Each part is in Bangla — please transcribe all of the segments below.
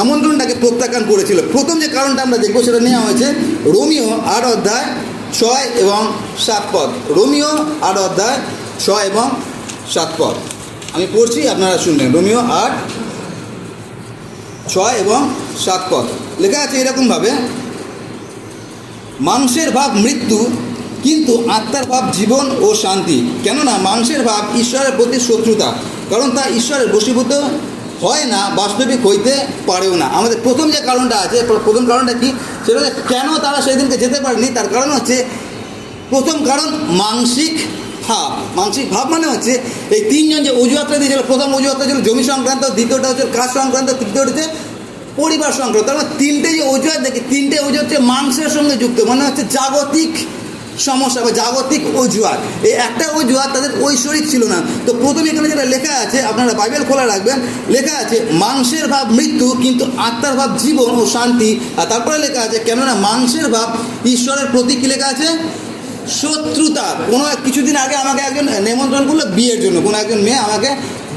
আমন্ত্রণটাকে প্রত্যাখ্যান করেছিল। প্রথম যে কারণটা আমরা দেখবো সেটা নেওয়া হয়েছে রোমিও 8 অধ্যায় 6 এবং 7 পদ। রোমিও 8 অধ্যায় 6 এবং 7 পদ আমি পড়ছি, আপনারা শুনবেন। রোমিও 8 6 এবং 7 পদ লেখা আছে এরকমভাবে, মাংসের ভাব মৃত্যু, কিন্তু আত্মার ভাব জীবন ও শান্তি। কেননা মাংসের ভাব ঈশ্বরের প্রতি শত্রুতা, কারণ তা ঈশ্বরের বশীভূত হয় না, বাস্তবিক হইতে পারেও না। আমাদের প্রথম যে কারণটা আছে, প্রথম কারণটা কি, সেটা হচ্ছে কেন তারা সেদিনকে যেতে পারেনি। তার কারণ হচ্ছে, প্রথম কারণ মাংসিক ভাব। মাংসিক ভাব মানে হচ্ছে এই তিনজন যে অজুহাতটা দিয়েছিল, প্রথম অজুহাতটা ছিল জমি সংক্রান্ত, দ্বিতীয়টা হচ্ছে কাজ সংক্রান্ত, তৃতীয়টা হচ্ছে পরিবার সংক্রান্ত। তার মানে তিনটে যে অজুহাত দেখি, তিনটে অজুহাত হচ্ছে মাংসের সঙ্গে যুক্ত, মানে হচ্ছে জাগতিক সমস্যা বা জাগতিক অজুহাত। এই একটা অজুহাত তাদের ঐশ্বরিক ছিল না। তো প্রথমে এখানে যেটা লেখা আছে, আপনারা বাইবেল খোলা রাখবেন, লেখা আছে মাংসের ভাব মৃত্যু, কিন্তু আত্মার ভাব জীবন ও শান্তি। আর তারপরে লেখা আছে, কেননা মাংসের ভাব ঈশ্বরের প্রতি কী লেখা আছে, শত্রুতা। কোনো কিছুদিন আগে আমাকে একজন নিমন্ত্রণ করলো বিয়ের জন্য, কোনো একজন মেয়ে আমাকে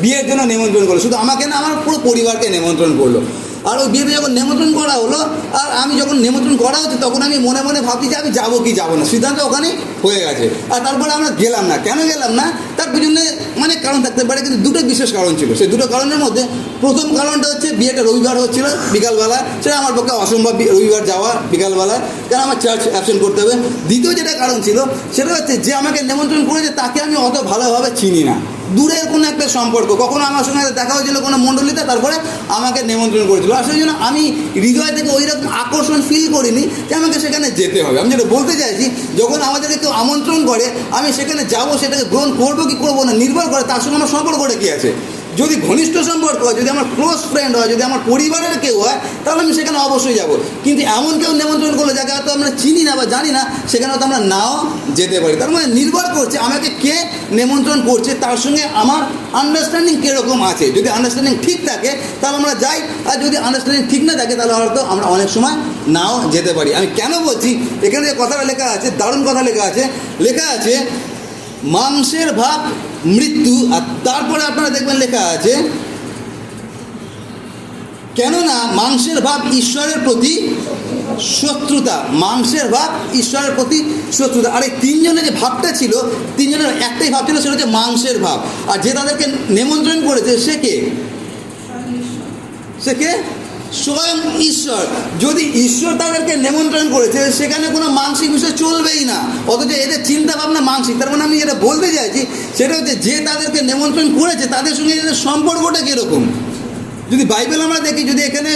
বিয়ের জন্য নিমন্ত্রণ করলো, শুধু আমাকে না, আমার পুরো পরিবারকে নিমন্ত্রণ করলো। আর ওই বিয়েতে যখন নিমন্ত্রণ করা হলো, আর আমি যখন নিমন্ত্রণ করা হচ্ছে, তখন আমি মনে মনে ভাবছি যে আমি যাবো কি যাবো না, সিদ্ধান্ত ওখানে হয়ে গেছে। আর তারপরে আমরা গেলাম না। কেন গেলাম না, তার পিছনে মানে কারণ থাকতে পারে, কিন্তু দুটো বিশেষ কারণ ছিল। সেই দুটো কারণের মধ্যে প্রথম কারণটা হচ্ছে বিয়েটা রবিবার হচ্ছিল বিকালবেলা, সেটা আমার পক্ষে অসম্ভব রবিবার যাওয়া বিকালবেলা, কারণ আমার চার্চ অ্যাবসেন্ট করতে হবে। দ্বিতীয় যেটা কারণ ছিল সেটা হচ্ছে, যে আমাকে নিমন্ত্রণ করেছে তাকে আমি অত ভালোভাবে চিনি না, দূরের কোনো একটা সম্পর্ক, কখনো আমার সঙ্গে দেখা হয়েছিল কোনো মণ্ডলীতে, তারপরে আমাকে নিমন্ত্রণ করেছিল। আর সেই জন্য আমি হৃদয় থেকে ওই রকম আকর্ষণ ফিল করিনি যে আমাকে সেখানে যেতে হবে। আমি যেটা বলতে চাইছি, যখন আমাদেরকে কেউ আমন্ত্রণ করে, আমি সেখানে যাব, সেটাকে গ্রহণ করবো কি করবো না নির্ভর করে তার সঙ্গে আমার সম্পর্কটা কী আছে। যদি ঘনিষ্ঠ সম্পর্ক হয়, যদি আমার ক্লোজ ফ্রেন্ড হয়, যদি আমার পরিবারের কেউ হয়, তাহলে আমি সেখানে অবশ্যই যাব। কিন্তু এমন কেউ নিমন্ত্রণ করলো যাকে হয়তো আমরা চিনি না বা জানি না, সেখানে হয়তো আমরা নাও যেতে পারি। তার মানে নির্ভর করছে আমাকে কে নিমন্ত্রণ করছে, তার সঙ্গে আমার আন্ডারস্ট্যান্ডিং কীরকম আছে। যদি আন্ডারস্ট্যান্ডিং ঠিক থাকে তাহলে আমরা যাই, আর যদি আন্ডারস্ট্যান্ডিং ঠিক না থাকে তাহলে হয়তো আমরা অনেক সময় নাও যেতে পারি। আমি কেন বলছি, এখানে যে কথাটা লেখা আছে, দারুণ কথা লেখা আছে, লেখা আছে মাংসের ভাব মৃত্যু। আর তারপরে আপনারা দেখবেন লেখা আছে, কেননা মাংসের ভাব ঈশ্বরের প্রতি শত্রুতা। মাংসের ভাব ঈশ্বরের প্রতি শত্রুতা। আর এই তিনজনের যে ভাবটা ছিল, তিনজনের একটাই ভাব ছিল, সেটা হচ্ছে মাংসের ভাব। আর যে তাদেরকে নিমন্ত্রণ করেছে সে কে, সে কে, স্বয়ং ঈশ্বর। যদি ঈশ্বর তাদেরকে নিমন্ত্রণ করেছে, সেখানে কোনো মানসিক বিষয় চলবেই না, অথচ এদের চিন্তা ভাবনা মানসিক। তার মানে আমি যেটা বলতে চাইছি সেটা হচ্ছে, যে তাদেরকে নিমন্ত্রণ করেছে তাদের সঙ্গে এদের সম্পর্কটা কীরকম। যদি বাইবেল আমরা দেখি, যদি এখানে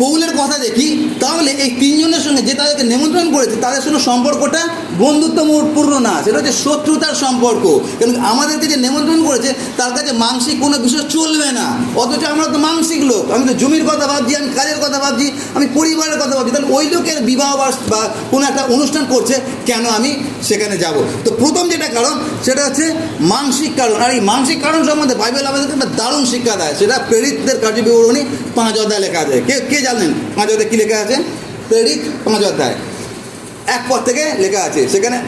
পৌলের কথা দেখি, তাহলে এই তিনজনের সঙ্গে যে তাদেরকে নিমন্ত্রণ করেছে তাদের সঙ্গে সম্পর্কটা বন্ধুত্বপূর্ণ না, সেটা হচ্ছে শত্রুতার সম্পর্ক। কারণ আমাদেরকে যে নিমন্ত্রণ করেছে তার কাছে মানসিক কোনো বিষয় চলবে না, অথচ আমরা তো মানসিক লোক। আমি তো জমির কথা ভাবছি, আমি কাজের কথা ভাবছি, আমি পরিবারের কথা ভাবছি। তাহলে ওই লোকের বিবাহ বা কোনো একটা অনুষ্ঠান করছে, কেন আমি সেখানে যাব। তো প্রথম যেটা কারণ সেটা হচ্ছে মানসিক কারণ। আর এই মানসিক কারণ সম্বন্ধে বাইবেল আমাদেরকে একটা দারুণ শিক্ষা দেয়, সেটা প্রেরিতদের কার্যবিবরণী 5 অধ্যায় লেখা আছে। কে জানেন 5 অধ্যায় কী লেখা আছে? প্রেরিত 5 অধ্যায় 1 পদ থেকে লেখা আছে, সেখানে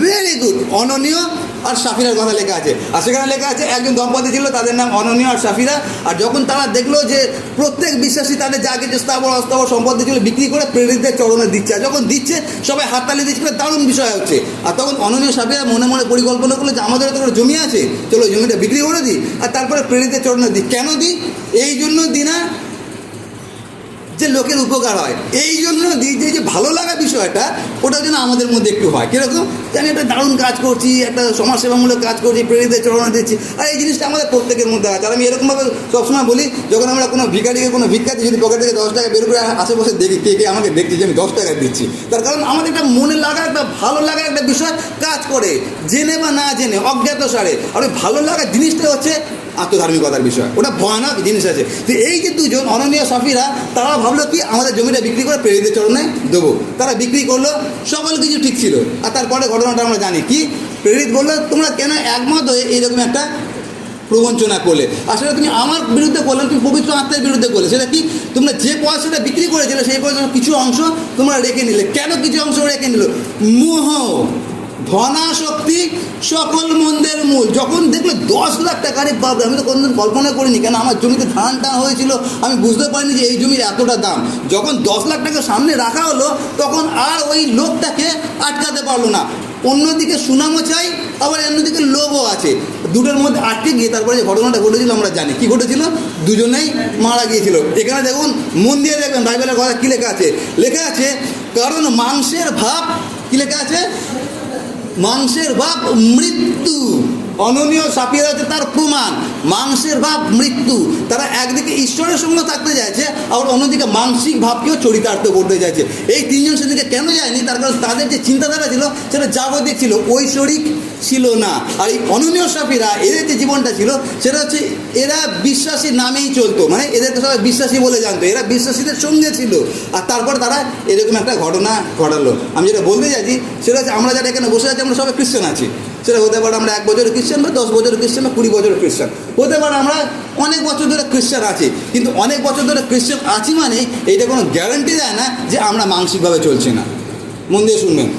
ভেরি গুড অননীয় আর সাফিরার কথা লেখা আছে। আর সেখানে লেখা আছে একজন দম্পতি ছিল, তাদের নাম অননীয় আর সাফিরা। আর যখন তারা দেখলো যে প্রত্যেক বিশ্বাসী তাদের যা কিছু স্থাবর অস্থাবর সম্পত্তি ছিল বিক্রি করে প্রেরিতদের চরণে দিচ্ছে, আর যখন দিচ্ছে সবাই হাততালি দিচ্ছে, দারুণ বিষয় হচ্ছে। আর তখন অননীয় সাফিরা মনে মনে পরিকল্পনা করলো যে আমাদের তো জমি আছে, চলো জমিটা বিক্রি করে দিই, আর তারপরে প্রেরিতদের চরণে দিই। কেন দিই? এই জন্য দিই না যে লোকের উপকার হয়, এই জন্য দিই যে ভালো লাগা বিষয়টা ওটা যেন আমাদের মধ্যে একটু হয়। কীরকম? যে আমি একটা দারুণ কাজ করছি, একটা সমাজসেবামূলক কাজ করছি, প্রেরিতদের চরণে দিচ্ছি, আর এই জিনিসটা আমাদের প্রত্যেকের মধ্যে আছে। আর আমি এরকমভাবে সবসময় বলি, যখন আমরা কোনো ভিখারিকে কোনো ভিক্ষাতে যদি পকেট থেকে 10 টাকা বের করে আশেপাশে দেখি, কে আমাকে দেখছি যে আমি 10 টাকা দিচ্ছি, তার কারণ আমাদের একটা মনে লাগা, একটা ভালো লাগার একটা বিষয় কাজ করে, জেনে বা না জেনে, অজ্ঞাত সারে। আর ওই ভালো লাগার জিনিসটা হচ্ছে আত্মধার্মিকতার বিষয়, ওটা ভয়ানক জিনিস আছে। তো এই যে দুজন অননীয় সাফিরা, তারা ভাবলো কি আমাদের জমিটা বিক্রি করে প্রেরিতদের চরণে দেবো। তারা বিক্রি করলো, সকল কিছু ঠিক ছিল। আর তারপরে ঘটনাটা আমরা জানি কি, প্রেরিত বললো তোমরা কেন একমত হয়ে এইরকম একটা প্রবঞ্চনা করলে? আসলে তুমি আমার বিরুদ্ধে করলে, তুমি পবিত্র আত্মার বিরুদ্ধে করলে। সেটা কি? তোমরা যে পয়সাটা বিক্রি করেছিলে সেই পয়সার কিছু অংশ তোমরা রেখে নিলে। কেন কিছু অংশ রেখে নিল? মোহ, ধনাশক্তি সকল মন্দের মূল। যখন দেখলো 10 লাখ টাকা, আরে বাবা, আমি তো কোনোদিন কল্পনা করিনি, কেন আমার জমিতে ধান টান হয়েছিল, আমি বুঝতে পারিনি যে এই জমির এতটা দাম। যখন 10 লাখ টাকা সামনে রাখা হলো, তখন আর ওই লোকটাকে আটকাতে পারলো না। অন্যদিকে সুনামও চাই, আবার অন্যদিকে লোভও আছে, দুটোর মধ্যে আটকে গিয়ে তারপরে যে ঘটনাটা ঘটেছিল আমরা জানি। কি ঘটেছিল? দুজনেই মারা গিয়েছিল। এখানে দেখুন, মন দিয়ে দেখবেন বাইবেলের কথা কী লেখা আছে। লেখা আছে, কারণ মাংসের ভাব, কি লেখা আছে? মাংসের ভাব মৃত্যু। অননীয় সাপিয়ে আছে তার প্রমাণ। মাংসের ভাব মৃত্যু। তারা একদিকে ঈশ্বরের সঙ্গে থাকতে চাইছে, আবার অন্যদিকে মানসিক ভাবকেও চরিতার্থ করতে চাইছে। এই তিনজন সেদিকে কেন যায়নি? তার কারণ তাদের যে চিন্তাধারা ছিল সেটা জাগতিক ছিল, ঐশ্বরিক ছিল না। আর এই অননীয় সাপিরা, এদের যে জীবনটা ছিল সেটা হচ্ছে এরা বিশ্বাসী নামেই চলতো, মানে এদেরকে সবাই বিশ্বাসী বলে জানতো, এরা বিশ্বাসীদের সঙ্গে ছিল। আর তারপর তারা এরকম একটা ঘটনা ঘটালো। আমি যেটা বলতে চাইছি সেটা হচ্ছে, আমরা যারা এখানে বসে আছি আমরা সবাই খ্রিস্টান আছি। সেটা হতে পারে আমরা 1 বছরের খ্রিস্টান, বা 10 বছরের খ্রিস্টান, বা 20 বছরের খ্রিস্টান। হতে পারে আমরা অনেক বছর ধরে খ্রিস্টান আছি, কিন্তু অনেক বছর ধরে খ্রিস্টান আছি মানে এইটা কোনো গ্যারান্টি দেয় না যে আমরা মানসিকভাবে চলছি না। মন দিয়ে শুনবেন,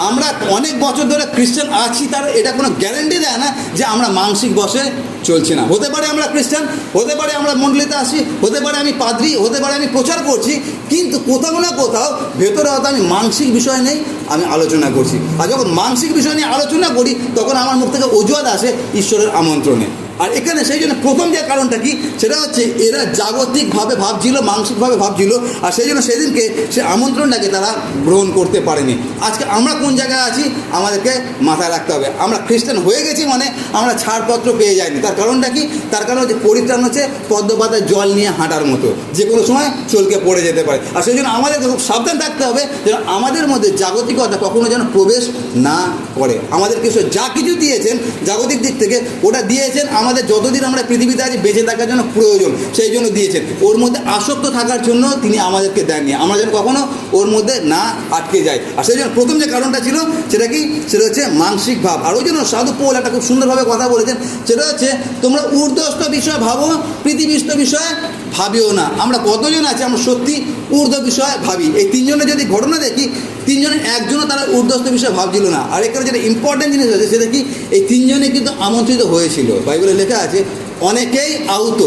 আমরা অনেক বছর ধরে খ্রিস্টান আছি, তার এটা কোনো গ্যারান্টি দেয় না যে আমরা মানসিক বশে চলছি না। হতে পারে আমরা খ্রিস্টান, হতে পারে আমরা মণ্ডলীতে আসি, হতে পারে আমি পাদ্রী, হতে পারে আমি প্রচার করছি, কিন্তু কোথাও না কোথাও ভেতরে হয়তো আমি মানসিক বিষয় নেই আমি আলোচনা করছি। আর যখন মানসিক বিষয় নিয়ে আলোচনা করি, তখন আমার মুখ থেকে অজুহাত আসে ঈশ্বরের আমন্ত্রণে। আর এখানে সেই জন্য প্রথম যে কারণটা কি, সেটা হচ্ছে এরা জাগতিকভাবে ভাবছিল, মানসিকভাবে ভাবছিল, আর সেই জন্য সেদিনকে সে আমন্ত্রণটাকে তারা গ্রহণ করতে পারেনি। আজকে আমরা কোন জায়গায় আছি আমাদেরকে মাথায় রাখতে হবে। আমরা খ্রিস্টান হয়ে গেছি মানে আমরা ছাড়পত্র পেয়ে যাইনি। তার কারণটা কি? তার কারণ হচ্ছে পরিত্রাণ হচ্ছে পদ্মপাতায় জল নিয়ে হাঁটার মতো, যে কোনো সময় চলকে পড়ে যেতে পারে। আর সেই জন্য আমাদেরকে খুব সাবধান থাকতে হবে যেন আমাদের মধ্যে জাগতিকতা কখনো যেন প্রবেশ না করে। আমাদেরকে যা কিছু দিয়েছেন জাগতিক দিক থেকে, ওটা দিয়েছেন আমাদের যতদিন আমরা পৃথিবীতে আছি বেঁচে থাকার জন্য প্রয়োজন, সেই জন্য দিয়েছেন। ওর মধ্যে আসক্ত থাকার জন্য তিনি আমাদেরকে দেননি, আমরা যেন কখনো ওর মধ্যে না আটকে যাই। আর সেই জন্য প্রথম যে কারণটা ছিল সেটা কি, সেটা হচ্ছে মানসিক ভাব। আর ওই জন্য সাধু পৌল একটা খুব সুন্দরভাবে কথা বলেছেন, সেটা হচ্ছে তোমরা ঊর্ধ্বস্থ বিষয় ভাবো, পৃথিবীস্থ বিষয় ভাবিও না। আমরা কতজন আছি আমরা সত্যি ঊর্ধ্ব বিষয় ভাবি? এই তিনজনের যদি ঘটনা দেখি, তিনজনের একজনও তারা ঊর্ধ্বস্থ বিষয় ভাবছিল না। আর এখানে যেটা ইম্পর্টেন্ট জিনিস আছে সেটা কি, এই তিনজনে কিন্তু আমন্ত্রিত হয়েছিল। বাইবেলে লেখা আছে অনেকেই আহত।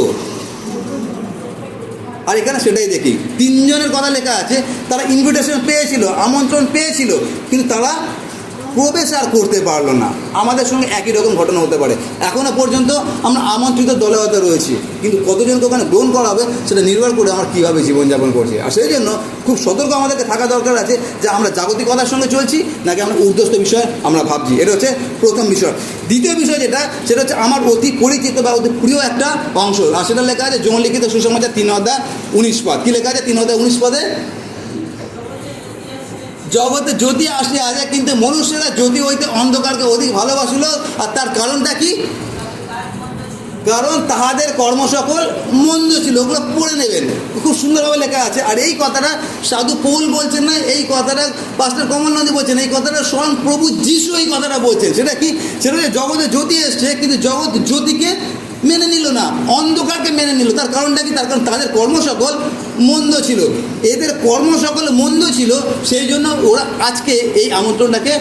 আর এখানে সেটাই দেখি, তিনজনের কথা লেখা আছে তারা ইনভিটেশন পেয়েছিল, আমন্ত্রণ পেয়েছিল, কিন্তু তারা প্রবেশ আর করতে পারলো না। আমাদের সঙ্গে একই রকম ঘটনা হতে পারে। এখনও পর্যন্ত আমরা আমন্ত্রিত দলে হতে রয়েছি, কিন্তু কতজনকে ওখানে গ্রহণ করা হবে সেটা নির্ভর করে আমরা কীভাবে জীবনযাপন করছি। আর সেই জন্য খুব সতর্ক আমাদেরকে থাকা দরকার আছে যে আমরা জাগতিকতার সঙ্গে চলছি নাকি আমরা ঊর্ধ্বস্থ বিষয় আমরা ভাবছি। এটা হচ্ছে প্রথম বিষয়। দ্বিতীয় বিষয় যেটা, সেটা হচ্ছে আমার অতি পরিচিত বা অতি প্রিয় একটা অংশ, আর সেটা লেখা আছে যৌন লিখিত সুসমাচার 3:19। কী লেখা আছে 3:19? জগতে জ্যোতি আসলে আছে, কিন্তু মনুষ্যরা জ্যোতি হইতে অন্ধকারকে অধিক ভালোবাসিল। আর তার কারণটা কি? কারণ তাহাদের কর্ম সকল মন্দ ছিল। ওগুলো পড়ে নেবেন, খুব সুন্দরভাবে লেখা আছে। আর এই কথাটা সাধু পৌল বলছেন না, এই কথাটা পাস্টার কমল নদী বলছেন, এই কথাটা স্বয়ং প্রভু যিশু এই কথাটা বলছেন। সেটা কি? সেটা হচ্ছে জগতে জ্যোতি এসছে, কিন্তু জগৎ জ্যোতিকে মেনে নিল না, অন্ধকারকে মেনে নিল। তার কারণটা কি? তার কারণ তাদের কর্মসকল মন্দ ছিল। এদের কর্মসকল মন্দ ছিল, সেই জন্য ওরা আজকে এই আমন্ত্রণটাকে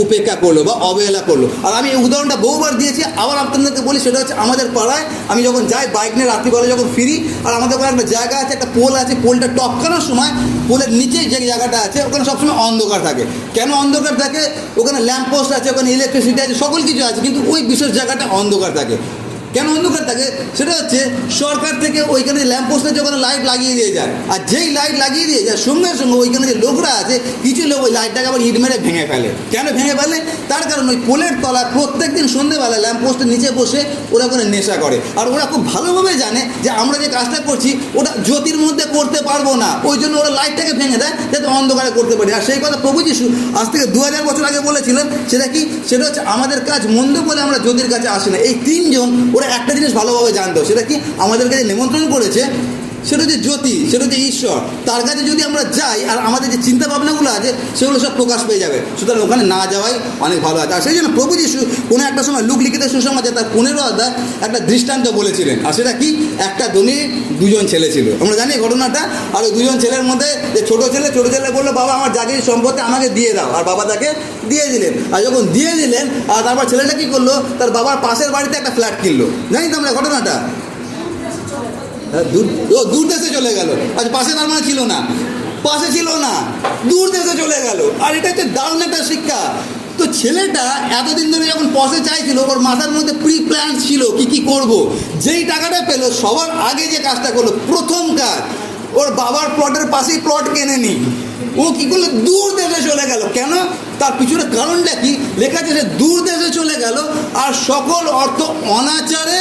উপেক্ষা করলো বা অবহেলা করলো। আর আমি এই উদাহরণটা বহুবার দিয়েছি, আবার আপনাদেরকে বলি। সেটা হচ্ছে আমাদের পাড়ায় আমি যখন যাই বাইক নিয়ে রাত্রিবেলা যখন ফিরি, আর আমাদের ওখানে একটা জায়গা আছে, একটা পোল আছে, পোলটা টপকানোর সময় পোলের নিচে যে জায়গাটা আছে ওখানে সবসময় অন্ধকার থাকে। কেন অন্ধকার থাকে? ওখানে ল্যাম্প পোস্ট আছে, ওখানে ইলেকট্রিসিটি আছে, সকল কিছু আছে, কিন্তু ওই বিশেষ জায়গাটা অন্ধকার থাকে। কেন অন্ধকার থাকে? সেটা হচ্ছে সরকার থেকে ওইখানে ল্যাম্পপোস্টে যখন লাইট লাগিয়ে দিয়ে যায়, আর যেই লাইট লাগিয়ে দিয়ে যায় সঙ্গে সঙ্গে ওইখানে যে লোকরা আছে, কিছু লোক ওই লাইটটাকে আবার ইট মেরে ভেঙে ফেলে। কেন ভেঙে ফেলে? তার কারণ ওই পোলের তলায় প্রত্যেক দিন সন্ধ্যেবেলা ল্যাম্পপোস্টের নিচে বসে ওরা ওখানে নেশা করে। আর ওরা খুব ভালোভাবে জানে যে আমরা যে কাজটা করছি ওটা জ্যোতির মধ্যে করতে পারবো না, ওই জন্য ওরা লাইটটাকে ভেঙে দেয় যাতে অন্ধকারে করতে পারি। আর সেই কথা প্রভু যিশু আজ থেকে 2000 বছর আগে বলেছিলেন। সেটা কি? সেটা হচ্ছে আমাদের কাজ মন্দ বলে আমরা জ্যোতির কাছে আসি না। এই তিনজন ওরা একটা জিনিস ভালোভাবে জানতো, সেটা কি? আমাদেরকে যে নিমন্ত্রণ করেছে সেটা হচ্ছে জ্যোতি, সেটা হচ্ছে ঈশ্বর। তার কাছে যদি আমরা যাই আর আমাদের যে চিন্তা ভাবনাগুলো আছে সেগুলো সব প্রকাশ পেয়ে যাবে। সুতরাং ওখানে না যাওয়াই অনেক ভালো আছে। আর সেই জন্য প্রভু যিশু কোনো একটা সময় লুক লিখিত সুসমাচার তার 15 অধ্যায় একটা দৃষ্টান্ত বলেছিলেন। আর সেটা কি, একটা ধনী দুজন ছেলে ছিল, আমরা জানি ঘটনাটা। আর ওই দুজন ছেলের মধ্যে যে ছোটো ছেলে বললো, বাবা আমার যা কিছু সম্পত্তি আমাকে দিয়ে দাও। আর বাবা তাকে দিয়ে দিলেন। আর যখন দিয়ে দিলেন আর তারপর ছেলেটা কী করলো, তার বাবার পাশের বাড়িতে একটা ফ্ল্যাট কিনলো। জানি তো আমরা ঘটনাটা, দূর দেশে চলে গেল। আচ্ছা, পাশে তার মানে ছিল না, পাশে ছিল না, দূর দেশে চলে গেল। আর এটা হচ্ছে দারুণ একটা শিক্ষা। তো ছেলেটা এতদিন ধরে যখন পয়সা চাইছিল, ওর মাথার মধ্যে প্রি প্ল্যান ছিল কি কি করব। যেই টাকাটা পেলো, সবার আগে যে কাজটা করলো, প্রথম কাজ, ওর বাবার প্লটের পাশেই প্লট কেনে নি। ও কী করলো, দূর দেশে চলে গেল। কেন? তার পিছনে কারণটা কি লেখা আছে, সে দূর দেশে চলে গেল আর সকল অর্থ অনাচারে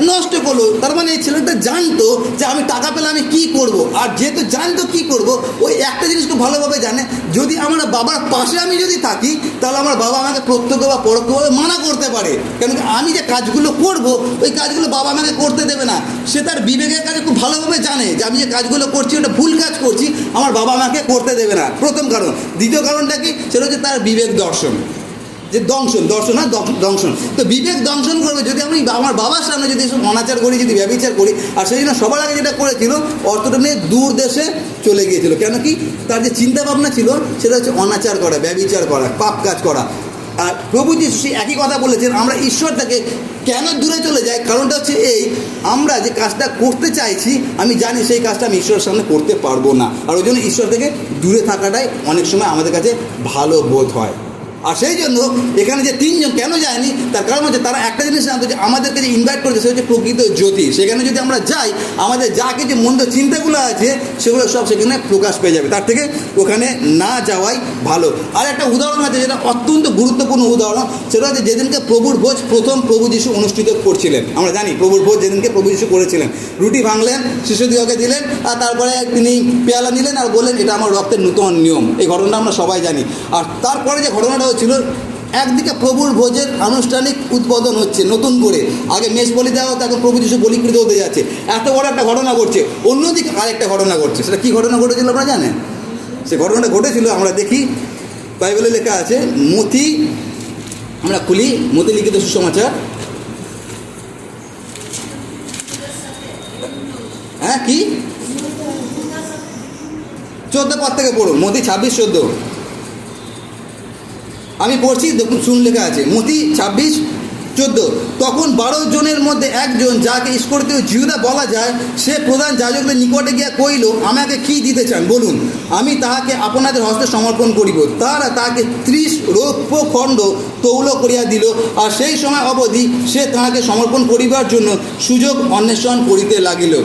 নষ্ট করলো। তার মানে এই ছেলেটা জানতো যে আমি টাকা পেলে আমি কী করব। আর যেহেতু জানতো কী করব, ওই একটা জিনিস খুব ভালোভাবে জানে, যদি আমার বাবার পাশে আমি যদি থাকি, তাহলে আমার বাবা আমাকে প্রত্যক্ষ বা পরোক্ষভাবে মানা করতে পারে। কেন কি, আমি যে কাজগুলো করব, ওই কাজগুলো বাবা আমাকে করতে দেবে না। সে তার বিবেকের কাছে খুব ভালোভাবে জানে যে আমি যে কাজগুলো করছি ওটা ভুল কাজ করছি, আমার বাবা আমাকে করতে দেবে না। প্রথম কারণ। দ্বিতীয় কারণটা কি, সেটা হচ্ছে তার বিবেক দর্শন, যে দংশন না দংশন। তো বিবেক দংশন করবে যদি আমি আমার বাবার সামনে যদি অনাচার করি, যদি ব্যভিচার করি। আর সেই জন্য সবার আগে যেটা করেছিল, অর্থটা নিয়ে দূর দেশে চলে গিয়েছিল। কেন কি, তার যে চিন্তা ভাবনা ছিল সেটা হচ্ছে অনাচার করা, ব্যভিচার করা, পাপ কাজ করা। আর প্রভু যিশু একই কথা বলেছেন, আমরা ঈশ্বর থেকে কেন দূরে চলে যাই, কারণটা হচ্ছে এই, আমরা যে কাজটা করতে চাইছি আমি জানি সেই কাজটা আমি ঈশ্বরের সামনে করতে পারবো না। আর ওই জন্য ঈশ্বর থেকে দূরে থাকাটাই অনেক সময় আমাদের কাছে ভালো বোধ হয়। আর সেই জন্য এখানে যে তিনজন কেন যায়নি, তার কারণ হচ্ছে তারা একটা জিনিস জানতো যে আমাদেরকে যে ইনভাইট করেছে সে হচ্ছে প্রকৃত জ্যোতি। সেখানে যদি আমরা যাই, আমাদের যা কিছু মন্দ চিন্তাগুলো আছে সেগুলো সব সেখানে প্রকাশ পেয়ে যাবে। তার থেকে ওখানে না যাওয়াই ভালো। আর একটা উদাহরণ আছে যেটা অত্যন্ত গুরুত্বপূর্ণ উদাহরণ, সেটা হচ্ছে যেদিনকে প্রভুর ভোজ প্রথম প্রভু যিশু অনুষ্ঠিত করছিলেন। আমরা জানি প্রভুর ভোজ যেদিনকে প্রভু যিশু করেছিলেন, রুটি ভাঙলেন, শিশুদিগকে দিলেন, আর তারপরে তিনি পেয়ালা নিলেন আর বললেন, এটা আমার রক্তের নূতন নিয়ম। এই ঘটনাটা আমরা সবাই জানি। আর তারপরে যে ঘটনাটা হচ্ছিল, একদিকে প্রভুর ভোজের আনুষ্ঠানিক উদ্বোধন হচ্ছে নতুন করে, আগে মেষ বলি দেওয়া হতো, এখন প্রভু যিশু বলিকৃত হতে যাচ্ছে, এত বড় একটা ঘটনা ঘটছে। অন্যদিকে আরেকটা ঘটনা ঘটছে। সেটা কী ঘটনা ঘটেছিল আপনারা জানেন? সে ঘটনাটা ঘটেছিল, আমরা দেখি বাইবেলে লেখা আছে, মথি, আমরা খুলি মথি লিখিত সুসমাচার। হ্যাঁ, কি 14 পদ থেকে পড়ো, মথি 26-14। আমি পড়ছি, দেখুন, শুন, লেখা আছে মথি 26-14। তখন 12 জনের মধ্যে একজন, যাকে ইস্করিওতীয় জিউদা বলা যায়, সে প্রধান যাজকদের নিকটে গিয়া কহিল, আমাকে কি দিতে চান বলুন, আমি তাহাকে আপনাদের হস্তে সমর্পণ করিব। তারা তাহাকে 30 রৌপ্য খণ্ড তৌল করিয়া দিল। আর সেই সময় অবধি সে তাহাকে সমর্পণ করিবার জন্য সুযোগ অন্বেষণ করিতে লাগিল।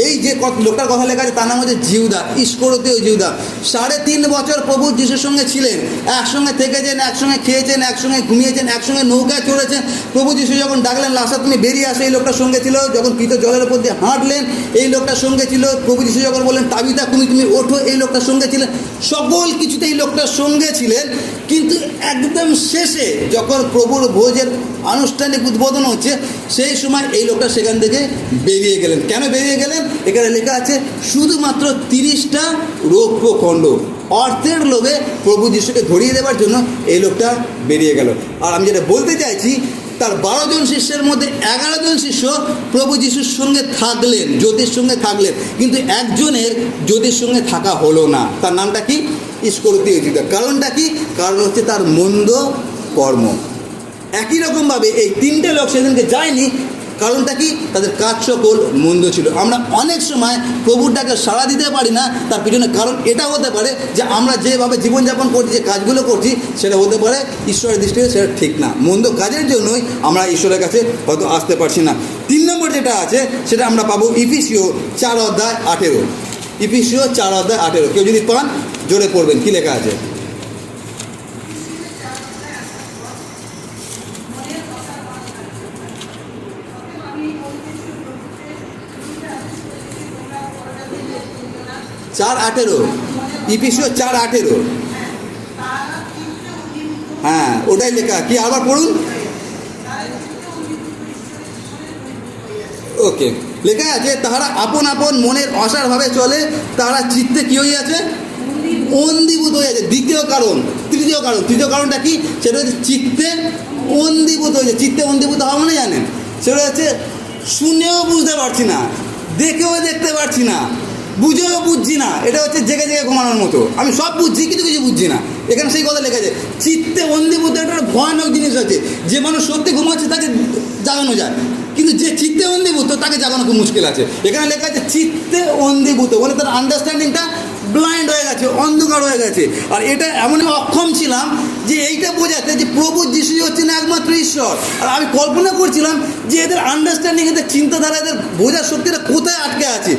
এই যে লোকটার কথা লেখা আছে তার নাম হচ্ছে জিউদা, ইস্করিওতীয় জিউদা। 3.5 বছর প্রভু যিশুর সঙ্গে ছিলেন, একসঙ্গে থেকেছেন, একসঙ্গে খেয়েছেন, একসঙ্গে ঘুমিয়েছেন, একসঙ্গে নৌকায় চড়েছেন। প্রভু যিশু যখন ডাকলেন, লাসা তুমি বেরিয়ে আসো, এই লোকটার সঙ্গে ছিল। যখন পিত জলের উপর দিয়ে হাঁটলেন, এই লোকটার সঙ্গে ছিল। প্রভু যিশু যখন বললেন, তাবিথা তুমি ওঠো, এই লোকটার সঙ্গে ছিলেন। সকল কিছুতে এই লোকটার সঙ্গে ছিলেন। কিন্তু একদম শেষে যখন প্রভুর ভোজের আনুষ্ঠানিক উদ্বোধন হচ্ছে, সেই সময় এই লোকটা সেখান থেকে বেরিয়ে গেলেন। কেন বেরিয়ে গেলেন? এখানে লেখা আছে শুধুমাত্র 30টা রৌপ্য খণ্ড, অর্থের লোভে প্রভু যিশুকে ধরিয়ে দেওয়ার জন্য এই লোকটা বেরিয়ে গেল। আর আমি যেটা বলতে চাইছি, তার 12 জন শিষ্যের মধ্যে 11 জন শিষ্য প্রভু যিশুর সঙ্গে থাকলেন, জ্যোতির সঙ্গে থাকলেন, কিন্তু একজনের জ্যোতির সঙ্গে থাকা হলো না। তার নামটা কি? ইস্করিওতীয় জিউদা। কারণটা কি? কারণ হচ্ছে তার মন্দ কর্ম। একই রকমভাবে এই 3টে লোক সেদিনকে যায়নি, কারণটা কি? তাদের কাজ সকল মন্দ ছিল। আমরা অনেক সময় প্রভুর ডাকে সাড়া দিতে পারি না, তার পিছনে কারণ এটা হতে পারে যে আমরা যেভাবে জীবনযাপন করছি, যে কাজগুলো করছি, সেটা হতে পারে ঈশ্বরের দৃষ্টিতে সেটা ঠিক না। মন্দ কাজের জন্যই আমরা ঈশ্বরের কাছে হয়তো আসতে পারছি না। 3 নম্বর যেটা আছে সেটা আমরা পাবো ইফিসীয় 4:18। ইফিসীয় 4:18। কেউ যদি পান জোরে পড়বেন, কি লেখা আছে? ইফিসীয় 4:18। হ্যাঁ, ওটাই লেখা। কি আবার পড়ুন। ওকে। লেখা আছে তাহারা আপন আপন মনের অসারভাবে চলে, তারা চিত্তে কী হয়ে আছে? অন্ধীভূত হয়ে আছে। তৃতীয় কারণটা কি? সেটা হচ্ছে চিত্তে অন্ধীভূত হয়েছে। চিত্তে অন্ধীভূত হওয়া মানে জানেন, সেটা হচ্ছে শুনেও বুঝতে পারছি না, দেখেও দেখতে পারছি না, বুঝেও বুঝছি না। এটা হচ্ছে জেগে জেগে ঘুমানোর মতো। আমি সব বুঝছি কিন্তু কিছু বুঝছি না। এখানে সেই কথা লেখা আছে, চিত্তে অন্ধীভূত একটা ভয়ানক জিনিস আছে। যে মানুষ সত্যি ঘুমাচ্ছে তাকে জাগানো যায়, কিন্তু যে চিত্তে অন্ধীভূত তাকে জাগানো খুব মুশকিল আছে। এখানে লেখা আছে চিত্তে অন্ধীভূত, বলে তার আন্ডারস্ট্যান্ডিংটা ব্লাইন্ড হয়ে গেছে, অন্ধকার হয়ে গেছে। আর এটা এমনই অক্ষম ছিলাম যে এইটা বোঝাতে যে প্রভু যিশু হচ্ছেন একমাত্র ঈশ্বর। আর আমি কল্পনা করছিলাম যে এদের আন্ডারস্ট্যান্ডিং, এদের চিন্তাধারা, এদের বোঝার শক্তিটা কোথায় আটকে আছে।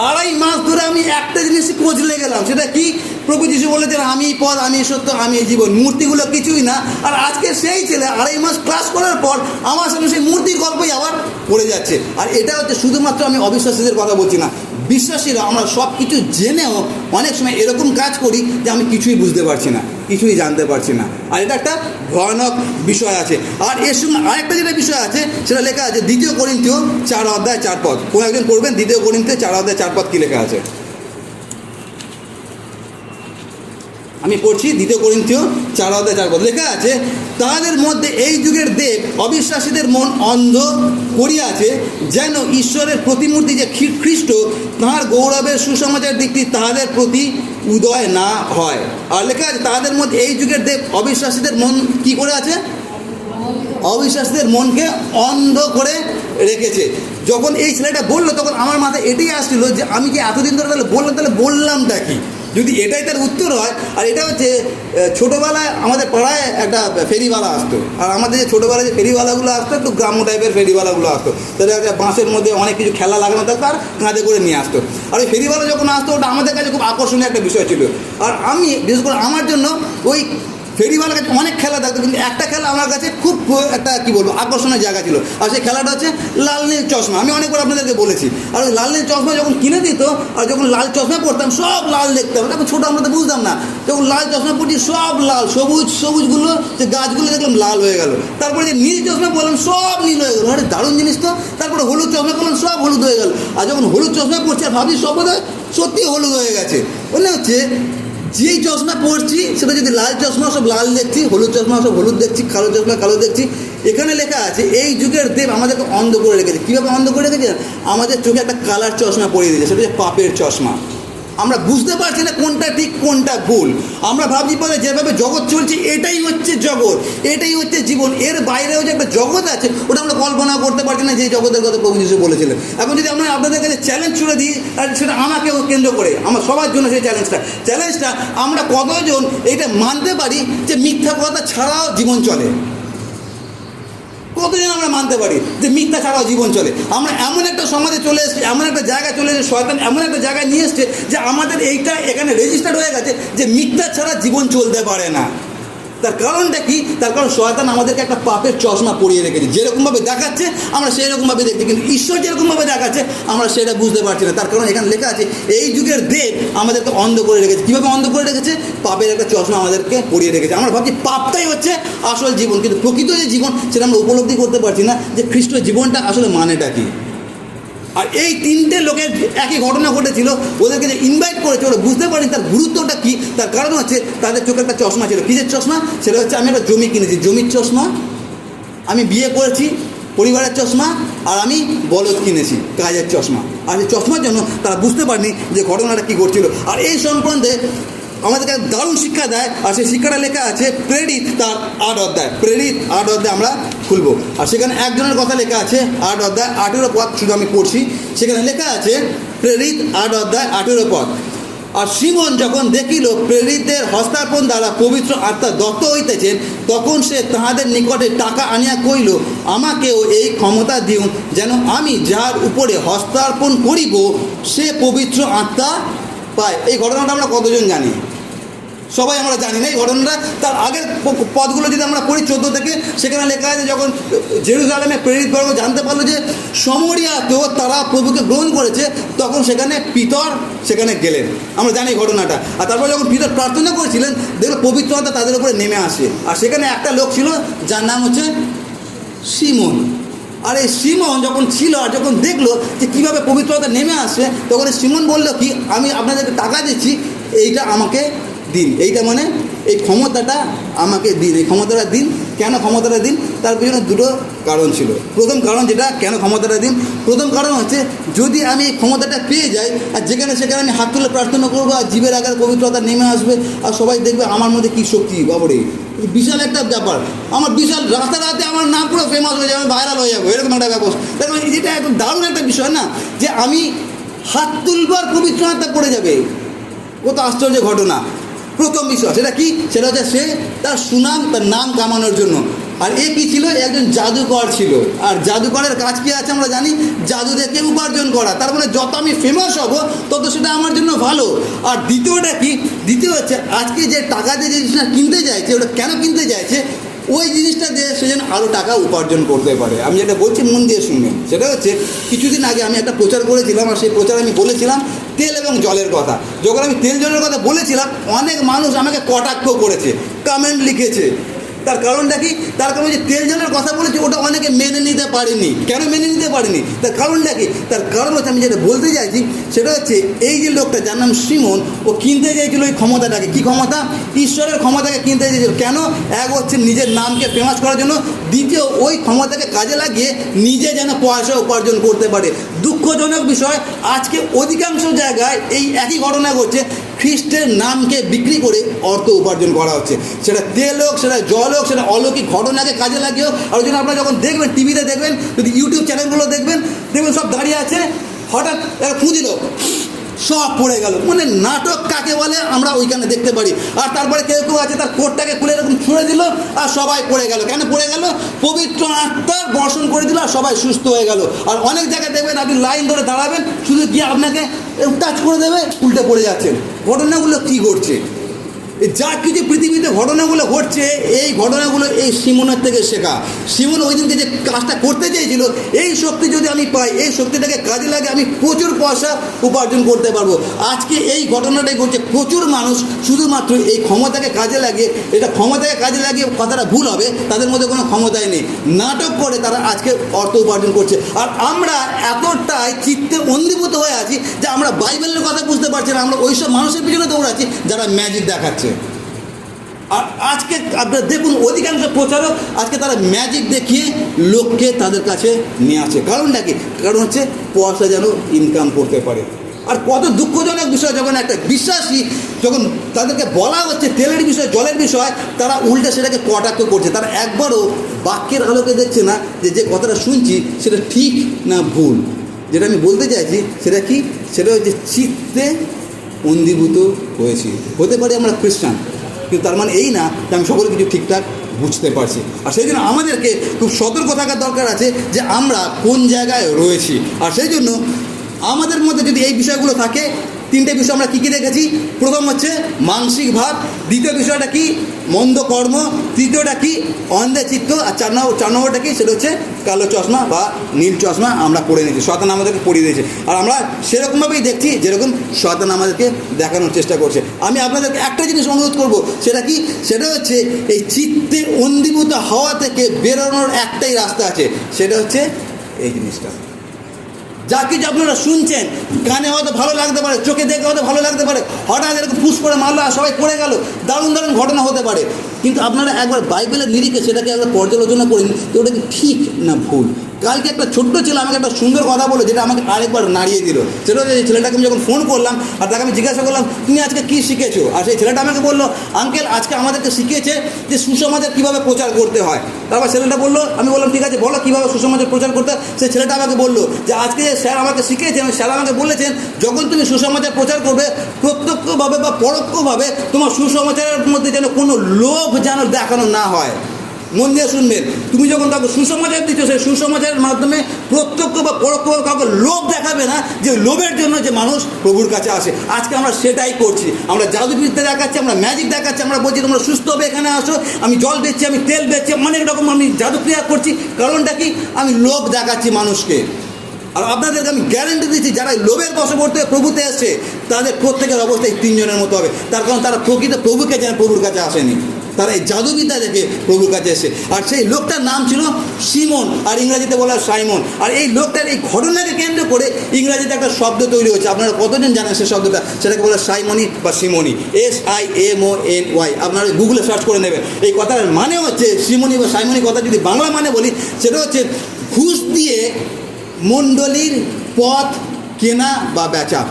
2.5 মাস ধরে আমি একটা জিনিসই খোঁজলে গেলাম, সেটা কি? প্রভু যিশু বলেছেন আমি পথ, আমি সত্য, আমি জীবন। মূর্তিগুলো কিছুই না। আর আজকে সেই ছেলে 2.5 মাস ক্লাস করার পর আমার সামনে সেই মূর্তির গল্পই আবার পড়ে যাচ্ছে। আর এটা হচ্ছে শুধুমাত্র আমি অবিশ্বাসীদের কথা বলছি না, বিশ্বাসীরা আমরা সব কিছু জেনেও অনেক সময় এরকম কাজ করি যে আমি কিছুই বুঝতে পারছি না, কিছুই জানতে পারছি না। আর এটা একটা ভয়ানক বিষয় আছে। আর এর সঙ্গে আরেকটা যেটা বিষয় আছে সেটা লেখা আছে 2 করিন্থীয় 4:4। কোন একজন পড়বেন 2 করিন্থীয় 4:4 কী লেখা আছে? আমি পড়ছি 2 করিন্থীয় 4:4। লেখা আছে তাদের মধ্যে এই যুগের দেব অবিশ্বাসীদের মন অন্ধ করিয়াছে, যেন ঈশ্বরের প্রতিমূর্তি যে খ্রিস্ট তাঁর গৌরবের সুসমাচার দিকটি তাহাদের প্রতি উদয় না হয়। আর লেখা আছে তাদের মধ্যে এই যুগের দেব অবিশ্বাসীদের মন কি করে আছে? অবিশ্বাসীদের মনকে অন্ধ করে রেখেছে। যখন এই ছেলেটা বললো তখন আমার মাথায় এটাই আসছিল যে আমি কি এতদিন ধরে তাহলে বললামটা কি? যদি এটাই তার উত্তর হয়। আর এটা হচ্ছে ছোটোবেলায় আমাদের পাড়ায় একটা ফেরিওয়ালা আসতো। আর আমাদের যে ছোটোবেলায় যে ফেরিওয়ালাগুলো আসতো একটু গ্রাম্য টাইপের ফেরিওয়ালাগুলো আসতো, তাদের একটা বাঁশের মধ্যে অনেক কিছু খেলা লাগানো থাকতো আর কাঁধে করে নিয়ে আসতো। আর ওই ফেরিওয়ালা যখন আসতো ওটা আমাদের কাছে খুব আকর্ষণীয় একটা বিষয় ছিল। আর আমি বিশেষ করে আমার জন্য ওই ফেরিওয়ালার কাছে অনেক খেলা থাকতো, কিন্তু একটা খেলা আমার কাছে খুব একটা কী বলবো আকর্ষণের জায়গা ছিল। আর সেই খেলাটা হচ্ছে লাল নীল চশমা। আমি অনেকবার আপনাদেরকে বলেছি। আর ওই লাল নীল চশমা যখন কিনে দিত আর যখন লাল চশমা পড়তাম সব লাল দেখতাম। তখন ছোটো আমরা তো বুঝতাম না, যখন লাল চশমা পড়ছি সব লাল, সবুজগুলো যে গাছগুলো দেখলাম লাল হয়ে গেল। তারপরে যে নীল চশমা পড়লাম সব নীল হয়ে গেলো। আরে দারুণ জিনিস তো। তারপরে হলুদ চশমা পড়লাম সব হলুদ হয়ে গেল। আর যখন হলুদ চশমা পড়ছি আর ভাবছি সব বোধহয় সত্যি হলুদ হয়ে গেছে। মনে হচ্ছে যেই চশমা পড়ছি সেটা যদি লাল চশমা সব লাল দেখছি, হলুদ চশমা সব হলুদ দেখছি, কালো চশমা কালো দেখছি। এখানে লেখা আছে এই যুগের দেব আমাদেরকে অন্ধ করে রেখেছে। কীভাবে অন্ধ করে রেখেছে? আমাদের চোখে একটা কালার চশমা পরিয়ে দিয়েছে, সেটা হচ্ছে পাপের চশমা। আমরা বুঝতে পারছি না কোনটা ঠিক কোনটা ভুল। আমরা ভাবছি পরে যেভাবে জগৎ চলছে এটাই হচ্ছে জগৎ, এটাই হচ্ছে জীবন। এর বাইরেও যে একটা জগৎ আছে ওটা আমরা কল্পনা করতে পারছি না, যে জগতের কথা প্রভু যিশু বলেছিলেন। এখন যদি আমরা আপনাদের কাছে চ্যালেঞ্জ ছুড়ে দিই, আর সেটা আমাকেও কেন্দ্র করে, আমার সবার জন্য সেই চ্যালেঞ্জটা আমরা কতজন এইটা মানতে পারি যে মিথ্যা কথা ছাড়াও জীবন চলে? কতজন আমরা মানতে পারি যে মিথ্যা ছাড়াও জীবন চলে? আমরা এমন একটা সমাজে চলে এসেছি, এমন একটা জায়গায় চলে এসেছে, শয়তান এমন একটা জায়গায় নিয়ে এসছে যে আমাদের এইটা এখানে রেজিস্টার্ড হয়ে গেছে যে মিথ্যা ছাড়া জীবন চলতে পারে না। তার কারণটা কি? তার কারণ শয়তান আমাদেরকে একটা পাপের চশমা পরিয়ে রেখেছে। যেরকমভাবে দেখাচ্ছে আমরা সেই রকমভাবে দেখছি, কিন্তু ঈশ্বর যেরকমভাবে দেখাচ্ছে আমরা সেটা বুঝতে পারছি না। তার কারণ এখানে লেখা আছে এই যুগের দেব আমাদেরকে অন্ধ করে রেখেছে। কীভাবে অন্ধ করে রেখেছে? পাপের একটা চশমা আমাদেরকে পরিয়ে রেখেছে। আমরা ভাবছি পাপটাই হচ্ছে আসল জীবন, কিন্তু প্রকৃত যে জীবন সেটা আমরা উপলব্ধি করতে পারছি না, যে খ্রিস্টের জীবনটা আসলে মানেটা কী। আর এই 3টে লোকের একই ঘটনা ঘটেছিল। ওদেরকে যে ইনভাইট করেছে ওরা বুঝতে পারেনি তার গুরুত্বটা কী। তার কারণ হচ্ছে তাদের চোখে একটা চশমা ছিল। কিসের চশমা? সেটা হচ্ছে আমি একটা জমি কিনেছি, জমির চশমা। আমি বিয়ে করেছি, পরিবারের চশমা। আর আমি বলদ কিনেছি, কাজের চশমা। আর সেই চশমার জন্য তারা বুঝতে পারেনি যে ঘটনাটা কী ঘটছিল। আর এই সম্বন্ধে আমাদেরকে দারুণ শিক্ষা দেয়। আর সেই শিক্ষাটা লেখা আছে প্রেরিত তার 8 অধ্যায়। প্রেরিত 8 অধ্যায় আমরা খুলবো। আর সেখানে একজনের কথা লেখা আছে 8 অধ্যায় 18 পদ, শুধু আমি পড়ছি। সেখানে লেখা আছে প্রেরিত 8 অধ্যায় 18 পদ। আর সিমন যখন দেখিল প্রেরিতদের হস্তার্পণ দ্বারা পবিত্র আত্মা দত্ত হইতেছেন, তখন সে তাহাদের নিকটে টাকা আনিয়া কইল, আমাকেও এই ক্ষমতা দিউন, যেন আমি যার উপরে হস্তার্পণ করিব সে পবিত্র আত্মা পায়। এই ঘটনাটা আমরা কতজন জানি? সবাই আমরা জানি না এই ঘটনাটা। তার আগের পদগুলো যদি আমরা পড়ি 14 থেকে, সেখানে লেখা আছে যখন জেরুজালেমে প্রেরিতবর্গ জানতে পারলো যে সমরিয়াতেও তারা প্রভুকে গ্রহণ করেছে, তখন সেখানে পিতর সেখানে গেলেন। আমরা জানি ঘটনাটা। আর তারপর যখন পিতর প্রার্থনা করেছিলেন দেখলো পবিত্র আত্মা তাদের উপরে নেমে আসে। আর সেখানে একটা লোক ছিল যার নাম হচ্ছে সিমন। আর এই সিমন যখন ছিল আর যখন দেখলো যে কীভাবে পবিত্রতা নেমে আসে, তখন এই সিমন বললো কি, আমি আপনাদেরকে টাকা দিচ্ছি, এইটা আমাকে দিন, এইটা মানে এই ক্ষমতাটা আমাকে দিন, এই ক্ষমতাটা দিন। কেন ক্ষমতাটা দিন? তার পিছনে দুটো কারণ ছিল। প্রথম কারণ যেটা, কেন ক্ষমতাটা দিন, প্রথম কারণ হচ্ছে যদি আমি এই ক্ষমতাটা পেয়ে যাই আর যেখানে সেখানে আমি হাত তুলে প্রার্থনা করবো আর জীবের আকার পবিত্রতা নেমে আসবে আর সবাই দেখবে আমার মধ্যে কী শক্তি, বাবরে বিশাল একটা ব্যাপার, আমার বিশাল রাতারাতি আমার নাম পুরো ফেমাস হয়ে যাবে, ভাইরাল হয়ে যাবে, এরকম একটা ব্যাপার। দেখো যেটা একদম দারুণ একটা বিষয় না, যে আমি হাত তুলবার পবিত্রতা পড়ে যাবে, কত আশ্চর্য ঘটনা। প্রথম বিষয় সেটা কি, সেটা হচ্ছে সে তার সুনাম, তার নাম কামানোর জন্য। আর এ কী ছিল, একজন জাদুকর ছিল। আর জাদুকরের কাজ কী আছে আমরা জানি, জাদু দেখে উপার্জন করা। তার মানে যত আমি ফেমাস হব তত সেটা আমার জন্য ভালো। আর দ্বিতীয়টা কি, দ্বিতীয় হচ্ছে আজকে যে টাকা দিয়ে যে জিনিসটা কিনতে চাইছে, ওটা কেন কিনতে চাইছে, ওই জিনিসটা দিয়ে সে যেন আরও টাকা উপার্জন করতে পারে। আমি যেটা বলছি মন দিয়ে শুনবেন, সেটা হচ্ছে কিছুদিন আগে আমি একটা প্রচার করেছিলাম, আর সেই প্রচারে আমি বলেছিলাম তেল এবং জলের কথা। যখন আমি তেল জলের কথা বলেছিলাম, অনেক মানুষ আমাকে কটাক্ষ করেছে, কমেন্ট লিখেছে। তার কারণটা কি, তার কারণ যে তেল জলের কথা বলেছি ওটা অনেকে মেনে নিতে পারেনি। কেন মেনে নিতে পারেনি, তার কারণটা কি, তার কারণ হচ্ছে আমি যেটা বলতে চাইছি সেটা হচ্ছে এই যে লোকটা যার নাম সিমন, ও কিনতে চাইছিল ওই ক্ষমতাটাকে। কী ক্ষমতা? ঈশ্বরের ক্ষমতাকে কিনতে চাইছিল। কেন? এক হচ্ছে নিজের নামকে ফেমাস করার জন্য, দ্বিতীয় ওই ক্ষমতাকে কাজে লাগিয়ে নিজে যেন পয়সা উপার্জন করতে পারে। দুঃখজনক বিষয়, আজকে অধিকাংশ জায়গায় এই একই ঘটনা ঘটছে, খ্রিস্টের নামকে বিক্রি করে অর্থ উপার্জন করা হচ্ছে। সেটা তেল হোক, সেটা জল হোক, সেটা অলৌকিক ঘটনাকে কাজে লাগিয়ে হোক। আর ওই জন্য আপনারা যখন দেখবেন, টিভিতে দেখবেন, যদি ইউটিউব চ্যানেলগুলো দেখবেন, দেখবেন সব দাঁড়িয়ে আছে, হঠাৎ খুঁজিল সব পড়ে গেল। মানে নাটক কাকে বলে আমরা ওইখানে দেখতে পারি। আর তারপরে কেউ কেউ আছে তার কোটটাকে খুলে এরকম ছুঁড়ে দিল আর সবাই পড়ে গেল। কেন পড়ে গেল? পবিত্র আত্মার বর্ষণ করে দিল আর সবাই সুস্থ হয়ে গেল। আর অনেক জায়গায় দেখবেন আপনি লাইন ধরে দাঁড়াবেন, শুধু গিয়ে আপনাকে টাচ করে দেবে, উল্টে পড়ে যাচ্ছেন। ঘটনাগুলো কী ঘটছে? যা কিছু পৃথিবীতে ঘটনাগুলো ঘটছে, এই ঘটনাগুলো এই সিমনের থেকে শেখা। সিমন ওই দিনকে যে কাজটা করতে চেয়েছিল, এই শক্তি যদি আমি পাই, এই শক্তিটাকে কাজে লাগে, আমি প্রচুর পয়সা উপার্জন করতে পারবো। আজকে এই ঘটনাটাই ঘটছে, প্রচুর মানুষ শুধুমাত্র এই ক্ষমতাকে কাজে লাগিয়ে, এটা ক্ষমতাকে কাজে লাগিয়ে কথাটা ভুল হবে, তাদের মধ্যে কোনো ক্ষমতাই নেই, নাটক করে তারা আজকে অর্থ উপার্জন করছে। আর আমরা এতটাই চিত্তে অন্ধীভূত হয়ে আছি যে আমরা বাইবেলের কথা বুঝতে পারছি না, আমরা ওইসব মানুষের পিছনে দৌড়াচ্ছি যারা ম্যাজিক দেখাচ্ছে। আর আজকে আপনারা দেখুন, অধিকাংশ প্রচারক আজকে তারা ম্যাজিক দেখিয়ে লোককে তাদের কাছে নিয়ে আসে। কারণটা কি? কারণ হচ্ছে পয়সা যেন ইনকাম করতে পারে। আর কত দুঃখজনক বিষয়, যখন একটা বিশ্বাসী, যখন তাদেরকে বলা হচ্ছে তেলের বিষয়, জলের বিষয়, তারা উল্টে সেটাকে কটাক্ষ করছে। তারা একবারও বাক্যের আলোকে দেখছে না যে যে কথাটা শুনছি সেটা ঠিক না ভুল। যেটা আমি বলতে চাইছি সেটা কি, সেটা হচ্ছে চিত্তে অন্ধীভূত হয়েছি। হতে পারে আমরা খ্রিস্টান, কিন্তু তার মানে এই না যে আমি সকল কিছু ঠিকঠাক বুঝতে পারছি। আর সেই জন্য আমাদেরকে খুব সতর্ক থাকার দরকার আছে যে আমরা কোন জায়গায় রয়েছি। আর সেই জন্য আমাদের মধ্যে যদি এই বিষয়গুলো থাকে, তিনটে বিষয় আমরা কী কী দেখেছি। প্রথম হচ্ছে মানসিক ভাব, দ্বিতীয় বিষয়টা কি মন্দ কর্ম, তৃতীয়টা কি অন্ধে চিত্ত, আর চার নম্বরটা কি, সেটা হচ্ছে কালো চশমা বা নীল চশমা আমরা পরে নিয়েছি, শয়তান আমাদেরকে পরিয়ে দিয়েছে। আর আমরা সেরকমভাবেই দেখছি যেরকম শয়তান আমাদেরকে দেখানোর চেষ্টা করছে। আমি আপনাদেরকে একটা জিনিস অনুরোধ করব, সেটা কি, সেটা হচ্ছে এই চিত্তে অন্ধীভূত হওয়া থেকে বেরোনোর একটাই রাস্তা আছে, সেটা হচ্ছে এই জিনিসটা। যা কিছু আপনারা শুনছেন, কানে হয়তো ভালো লাগতে পারে, চোখে দেখে হয়তো ভালো লাগতে পারে, হঠাৎ এরকম ফুস করে মারলো আর সবাই পড়ে গেল, দারুণ দারুণ ঘটনা হতে পারে। কিন্তু আপনারা একবার বাইবেলের নিরিখে সেটাকে একবার পর্যালোচনা করেন যে ওটা কি ঠিক না ভুল। কালকে একটা ছোট্ট ছেলে আমাকে একটা সুন্দর কথা বলে, যেটা আমাকে আরেকবার নাড়িয়ে দিল। সেটা হচ্ছে, এই ছেলেটাকে আমি যখন ফোন করলাম আর তাকে আমি জিজ্ঞাসা করলাম তুমি আজকে কী শিখেছো, আর সেই ছেলেটা আমাকে বললো আঙ্কেল আজকে আমাদেরকে শিখিয়েছে যে সুসমাজের কীভাবে প্রচার করতে হয়। তারপর ছেলেটা বললো, আমি বললাম ঠিক আছে বলো কীভাবে সুসমাজের প্রচার করতে হয়। সেই ছেলেটা আমাকে বললো যে আজকে যে স্যার আমাকে শিখিয়েছেন, স্যার আমাকে বলেছেন যখন তুমি সুসমাচার প্রচার করবে, প্রত্যক্ষভাবে বা পরোক্ষভাবে তোমার সুসমাচারের মধ্যে যেন কোনো লোভ যেন দেখানো না হয়। মন দিয়ে শুনবেন, তুমি যখন কাউকে সুসমাচার দিচ্ছ, সেই সুসমাচারের মাধ্যমে প্রত্যক্ষ বা পরোক্ষভাবে কাউকে লোভ দেখাবে না, যে লোভের জন্য যে মানুষ প্রভুর কাছে আসে। আজকে আমরা সেটাই করছি, আমরা জাদুবিদ্যা দেখাচ্ছি, আমরা ম্যাজিক দেখাচ্ছি, আমরা বলছি তোমরা সুস্থ হবে এখানে আসো, আমি জল বেচছি, আমি তেল বেচছি, অনেক রকম আমি জাদুক্রিয়া করছি। কারণটা কি, আমি লোভ দেখাচ্ছি মানুষকে। আর আপনাদেরকে আমি গ্যারেন্টি দিচ্ছি, যারা লোভের বশবর্তী প্রভুতে এসছে তাদের প্রত্যেকের অবস্থা এই তিনজনের মতো হবে। তার কারণ তারা প্রকৃত প্রভুকে যেন প্রভুর কাছে আসেনি। তারা এই জাদুবিদ্যা দেখে প্রভুর কাছে এসে। আর সেই লোকটার নাম ছিল সিমন, আর ইংরাজিতে বলা সাইমন। আর এই লোকটার এই ঘটনাকে কেন্দ্র করে ইংরাজিতে একটা শব্দ তৈরি হয়েছে। আপনারা কতজন জানেন সে শব্দটা? সেটাকে বলা সাইমনি বা সিমনি, SIMONY। আপনারা গুগলে সার্চ করে নেবেন। এই কথার মানে হচ্ছে সিমনি বা সাইমনি কথা যদি বাংলা মানে বলি, সেটা হচ্ছে ঘুষ দিয়ে মণ্ডলীর পথ কেনা বা বেচা।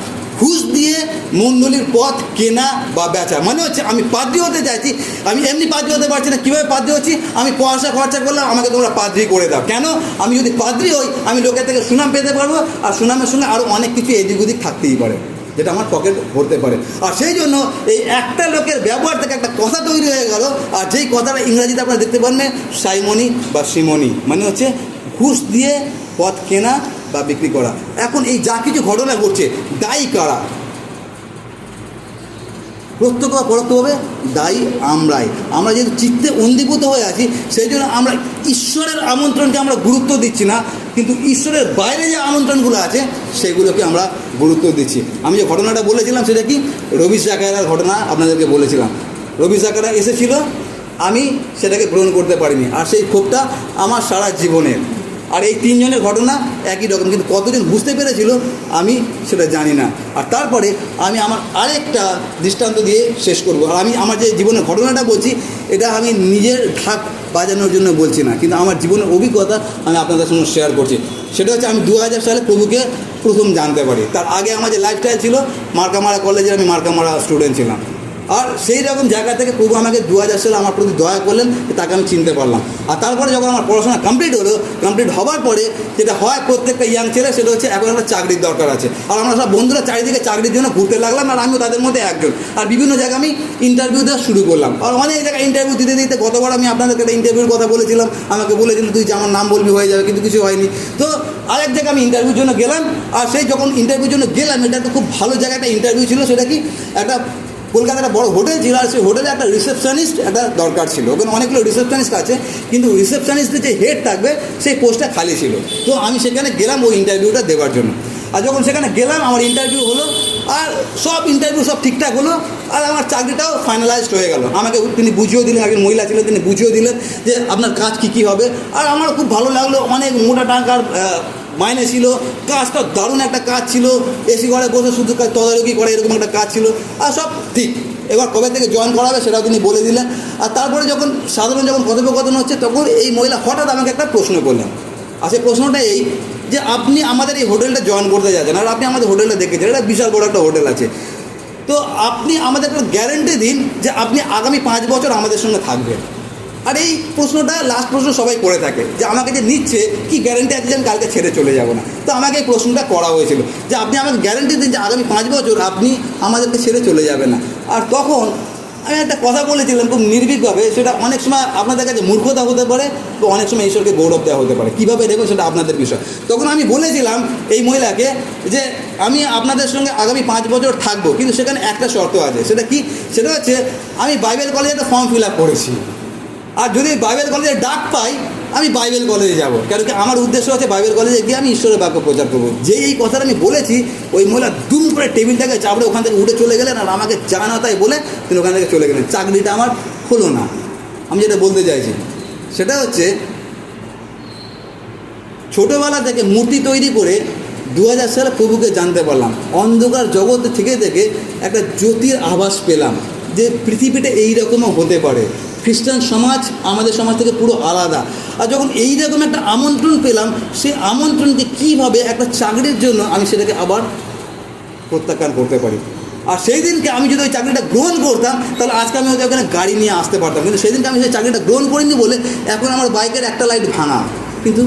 ঘুষ দিয়ে মণ্ডলীর পথ কেনা বা বেচা মানে হচ্ছে আমি পাদ্রী হতে চাইছি, আমি এমনি পাদ্রী হতে পারছি না। কীভাবে পাদ্রী হচ্ছি? আমি পয়সা খরচা করলাম, আমাকে তোমরা পাদ্রী করে দাও। কেন? আমি যদি পাদ্রী হই আমি লোকের থেকে সুনাম পেতে পারবো, আর সুনামের সঙ্গে আরও অনেক কিছু এদিক ওদিক থাকতেই পারে, যেটা আমার পকেট ভরতে পারে। আর সেই জন্য এই একটা লোকের ব্যবহার থেকে একটা কথা তৈরি হয়ে গেল। আর যেই কথাটা ইংরাজিতে আপনারা দেখতে পারবেন সাইমনি বা সিমনি, মানে হচ্ছে ঘুষ দিয়ে পথ কেনা বা বিক্রি করা। এখন এই যা কিছু ঘটনা ঘটছে, দায়ী কারা? প্রত্যক্ষ বা পরোক্ষভাবে দায়ী আমরাই। আমরা যেহেতু চিত্তে অন্দীভূত হয়ে আছি, সেই জন্য আমরা ঈশ্বরের আমন্ত্রণকে আমরা গুরুত্ব দিচ্ছি না, কিন্তু ঈশ্বরের বাইরে যে আমন্ত্রণগুলো আছে সেগুলোকে আমরা গুরুত্ব দিচ্ছি। আমি যে ঘটনাটা বলেছিলাম সেটা কি? রবি জাকারিয়ার ঘটনা আপনাদেরকে বলেছিলাম। রবি জাকারিয়া এসেছিল, আমি সেটাকে গ্রহণ করতে পারিনি, আর সেই ক্ষোভটা আমার সারা জীবনের। আর এই তিনজনের ঘটনা একই রকম, কিন্তু কতজন বুঝতে পেরেছিল আমি সেটা জানি না। আর তারপরে আমি আমার আরেকটা দৃষ্টান্ত দিয়ে শেষ করব। আর আমি আমার যে জীবনের ঘটনাটা বলছি, এটা আমি নিজের ঢাক বাজানোর জন্য বলছি না, কিন্তু আমার জীবনের অভিজ্ঞতা আমি আপনাদের সঙ্গে শেয়ার করছি। সেটা হচ্ছে আমি 2000 সালে প্রভুকে প্রথম জানতে পারি। তার আগে আমার যে লাইফস্টাইল ছিল, মার্কামারা কলেজে আমি মার্কামারা স্টুডেন্ট ছিলাম। আর সেই রকম জায়গা থেকে প্রভু আমাকে 2000 সালে আমার প্রতি দয়া করলেন, তাকে আমি চিনতে পারলাম। আর তারপরে যখন আমার পড়াশোনা কমপ্লিট হলো, কমপ্লিট হওয়ার পরে যেটা হয় প্রত্যেকটা ইয়াং ছেলে, সেটা হচ্ছে এখন একটা চাকরির দরকার আছে। আর আমরা সব বন্ধুরা চারিদিকে চাকরির জন্য ঘুরতে লাগলাম, আর আমিও তাদের মধ্যে একজন। আর বিভিন্ন জায়গায় আমি ইন্টারভিউ দেওয়া শুরু করলাম। আর অনেক জায়গায় ইন্টারভিউ দিতে দিতে গতবার আমি আপনাদেরকে একটা ইন্টারভিউর কথা বলেছিলাম, আমাকে বলেছিলেন তুই যে আমার নাম বলবি হয়ে যাবে, কিন্তু কিছু হয়নি। তো আরেক জায়গায় আমি ইন্টারভিউর জন্য গেলাম। আর সেই যখন ইন্টারভিউর জন্য গেলাম, এটা একটা খুব ভালো জায়গায় একটা ইন্টারভিউ ছিল। সেটা কি? একটা কলকাতার একটা বড় হোটেল ছিল, আর সেই হোটেলে একটা রিসেপশনিস্ট একটা দরকার ছিল। ওখানে অনেকগুলো রিসেপশনিস্ট আছে, কিন্তু রিসেপশনিস্টের যে হেড থাকবে সেই পোস্টটা খালি ছিল। তো আমি সেখানে গেলাম ওই ইন্টারভিউটা দেওয়ার জন্য। আর যখন সেখানে গেলাম, আমার ইন্টারভিউ হলো, আর সব ইন্টারভিউ সব ঠিকঠাক হলো, আর আমার চাকরিটাও ফাইনালাইজড হয়ে গেল। আমাকে তিনি বুঝিয়েও দিলেন, একজন মহিলা ছিলেন, তিনি বুঝিয়েও দিলেন যে আপনার কাজ কী কী হবে। আর আমার খুব ভালো লাগলো, অনেক মোটা টাকার মাইনে ছিল, কাজটা দারুণ একটা কাজ ছিল, এসি ঘরে বসে শুধু কাজ তদারকি করে এরকম একটা কাজ ছিল। আর সব ঠিক। এবার কবে থেকে জয়েন করাবে সেটাও তিনি বলে দিলেন। আর তারপরে যখন যখন কথোপকথন হচ্ছে, তখন এই মহিলা হঠাৎ আমাকে একটা প্রশ্ন করলেন। আর সেই প্রশ্নটা এই যে আপনি আমাদের এই হোটেলটা জয়েন করতে যাচ্ছেন, আর আপনি আমাদের হোটেলটা দেখেছেন, এটা বিশাল বড় একটা হোটেল আছে, তো আপনি আমাদের একটা গ্যারেন্টি দিন যে আপনি আগামী 5 বছর আমাদের সঙ্গে থাকবেন। আর এই প্রশ্নটা লাস্ট প্রশ্ন সবাই করে থাকে, যে আমাকে যে নিচ্ছে কি গ্যারেন্টি আছে যে আমি কালকে ছেড়ে চলে যাব না। তো আমাকে এই প্রশ্নটা করা হয়েছিল যে আপনি আমাকে গ্যারেন্টি দিন যে আগামী 5 বছর আপনি আমাদেরকে ছেড়ে চলে যাবেন না। আর তখন আমি একটা কথা বলেছিলাম খুব নির্ভীকভাবে, সেটা অনেক সময় আপনাদের কাছে মূর্খতা হতে পারে, তো অনেক সময় ঈশ্বরকে গৌরব দেওয়া হতে পারে। কীভাবে দেখবেন সেটা আপনাদের বিষয়। তখন আমি বলেছিলাম এই মহিলাকে যে আমি আপনাদের সঙ্গে আগামী 5 বছর থাকবো, কিন্তু সেখানে একটা শর্ত আছে। সেটা কি? সেটা হচ্ছে আমি বাইবেল কলেজে একটা ফর্ম ফিল আপ করেছি, আর যদি বাইবেল কলেজে ডাক পাই আমি বাইবেল কলেজে যাব, কেন কি আমার উদ্দেশ্য আছে বাইবেল কলেজে গিয়ে আমি ঈশ্বরের বাক্য প্রচার করবো। যেই এই কথাটা আমি বলেছি, ওই মহিলা দুম করে টেবিলটাকে চাপড়ে ওখান থেকে উঠে চলে গেলেন, আর আমাকে জানা তাই বলে তিনি ওখান থেকে চলে গেলেন। চাকরিটা আমার হলো না। আমি যেটা বলতে চাইছি সেটা হচ্ছে, ছোটোবেলা থেকে মূর্তি তৈরি করে 2000 সালে প্রভুকে জানতে পারলাম। অন্ধকার জগৎ থেকে একটা জ্যোতির আভাস পেলাম যে পৃথিবীটা এইরকমও হতে পারে। খ্রিস্টান সমাজ আমাদের সমাজ থেকে পুরো আলাদা। আর যখন এইরকম একটা আমন্ত্রণ পেলাম, সেই আমন্ত্রণকে কীভাবে একটা চাকরির জন্য আমি সেটাকে আবার প্রত্যাখ্যান করতে পারি। আর সেই দিনকে আমি যদি ওই চাকরিটা গ্রহণ করতাম, তাহলে আজকে আমি হয়তো ওখানে গাড়ি নিয়ে আসতে পারতাম। কিন্তু সেদিনকে আমি সেই চাকরিটা গ্রহণ করিনি বলে এখন আমার বাইকের একটা লাইট ভাঙা। কিন্তু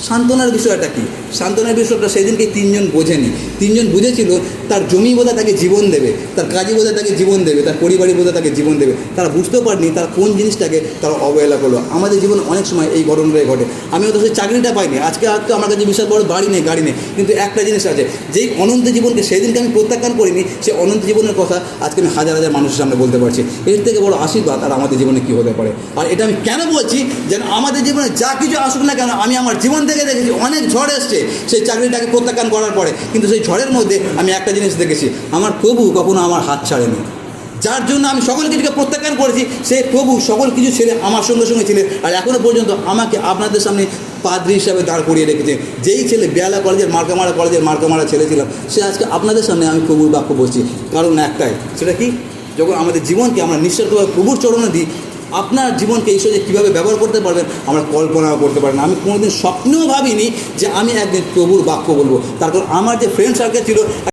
সান্ত্বনার বিষয়টা কি? সান্ত্বনার বিষয়টা সেদিনকে 3 জন বোঝেনি। 3 জন বুঝেছিল তার জমি বোধহয় তাকে জীবন দেবে, তার কাজী বোধহয় তাকে জীবন দেবে, তার পরিবারই বোধহয় তাকে জীবন দেবে। তারা বুঝতেও পারেনি তার কোন জিনিসটাকে তারা অবহেলা করলো। আমাদের জীবনে অনেক সময় এই ঘটনাটাই ঘটে। আমি হয়তো সেই চাকরিটা পাইনি, আজকে হয়তো আমার কাছে বিশাল বড় বাড়ি নেই, গাড়ি নেই, কিন্তু একটা জিনিস আছে, যেই অনন্ত জীবনকে সেদিনকে আমি প্রত্যাখ্যান করিনি, সেই অনন্ত জীবনের কথা আজকে আমি হাজার হাজার মানুষের সামনে বলতে পারছি। এর থেকে বড় আশীর্বাদ আর আমাদের জীবনে কী হতে পারে। আর এটা আমি কেন বলছি, যেন আমাদের জীবনে যা কিছু আসুক না কেন, আমি আমার জীবন থেকে দেখেছি অনেক ঝড় এসছে সেই চাকরিটাকে প্রত্যাখ্যান করার পরে, কিন্তু সেই ঝড়ের মধ্যে আমি একটা জিনিস দেখেছি, আমার প্রভু কখনো আমার হাত ছাড়েনি। যার জন্য আমি সকল কিছুকে প্রত্যাখ্যান করেছি, সেই প্রভু সকল কিছু ছেড়ে আমার সঙ্গে সঙ্গে ছিলেন, আর এখনও পর্যন্ত আমাকে আপনাদের সামনে পাদ্রী হিসাবে দাঁড় করিয়ে রেখেছে। যেই ছেলে বেহালা কলেজের মার্কামারা ছেলে ছিলাম, সে আজকে আপনাদের সামনে আমি প্রভুর বাক্য বলছি। কারণ একটাই, সেটা কি, যখন আমাদের জীবনকে আমরা নিঃস্বার্থভাবে প্রভুর চরণে দিই, আপনার জীবনকে ঈশ্বর যে কীভাবে ব্যবহার করতে পারবেন আমরা কল্পনাও করতে পারি না। আমি কোনোদিন স্বপ্নেও ভাবিনি যে আমি একদিন প্রভুর বাক্য বলবো। তার কারণ আমার যে ফ্রেন্ড সার্কেল ছিল,